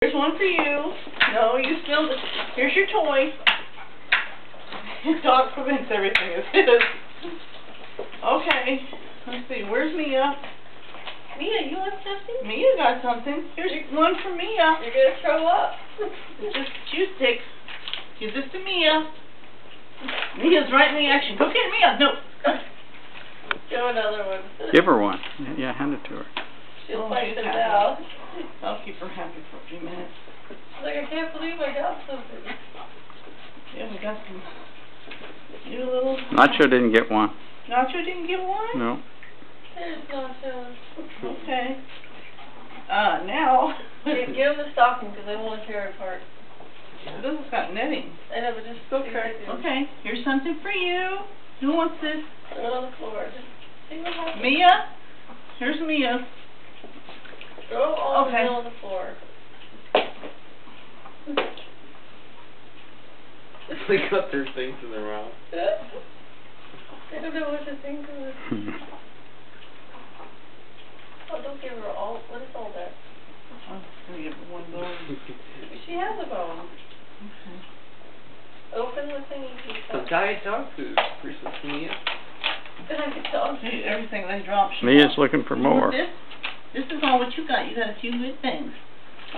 Here's one for you. No, you spilled it. Here's your toy. Dog prevents everything. It's his. Okay. Let's see. Where's Mia? Mia, you want something? Mia got something. Here's one for Mia. You're gonna throw up. It's just chew sticks. Give this to Mia. Mia's right in the action. Go get Mia. No. Go another one. Give her one. Yeah, hand it to her. She'll fight them out. I'll keep her happy for a few minutes. She's like, I can't believe I got something. Yeah, we got some new little... Nacho didn't get one. Nacho didn't get one? No. There's nachos. Okay. Now... Give him the stocking because they won't tear it apart. This has got netting. I know, but just Okay. Okay, here's something for you. Who wants this? throw it on the floor. Just see what happens. Mia? Here's Mia. Throw it on the Okay. middle of the floor. They got their things in their mouth. I don't know what to think of it. Oh, don't give her all. What is all that? I'm going to give her one bone. She has a bone. Okay. Open the thingy. Some diet dog food for Mia. See, everything they dropped. Mia's looking for more. This? This is all what you got. You got a few good things.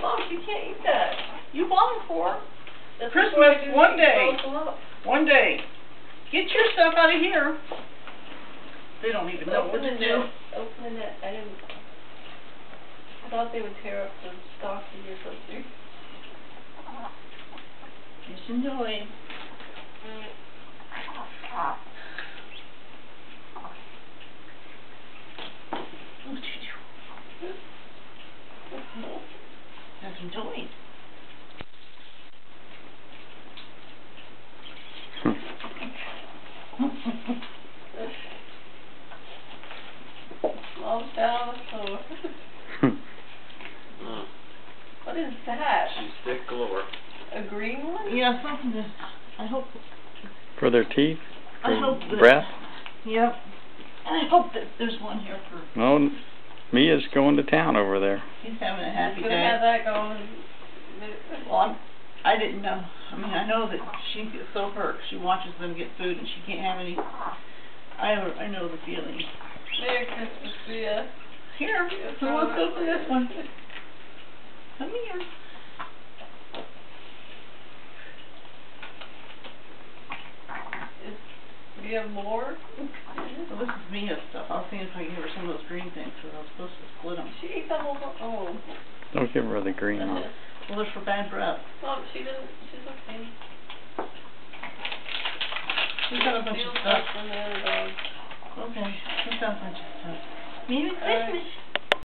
Mom, you can't eat that. You bought them for her. That's Christmas, what I do, one you day. close them up. One day. Get your stuff out of here. They don't even know what to do. Open the net. I didn't. I thought they would tear up the stocking or something. Just enjoy. What you do? Just enjoy. Mom's down on the floor. What is that? She's thick galore. A green one? Yeah, something to, I hope, For their teeth? I For hope that, breath? Yep. And I hope that there's one here for, No, Mia's going to town over there. he's having a happy Could have day. that going. Well, I didn't know. I mean, I know that she gets so hurt. She watches them get food and she can't have any. I know the feeling. Merry Christmas, Mia. Here, who wants to open this one? Come here. Do you have more? Well, this is Mia's stuff. I'll see if I can give her some of those green things because I was supposed to split them. She ate the whole. Oh. Don't give her the green one. Well, they're for bad breath. Mom, she didn't. She's okay. We've got a bunch of Steal stuff. from the other dog. Okay, we've got a bunch of stuff. Merry Christmas.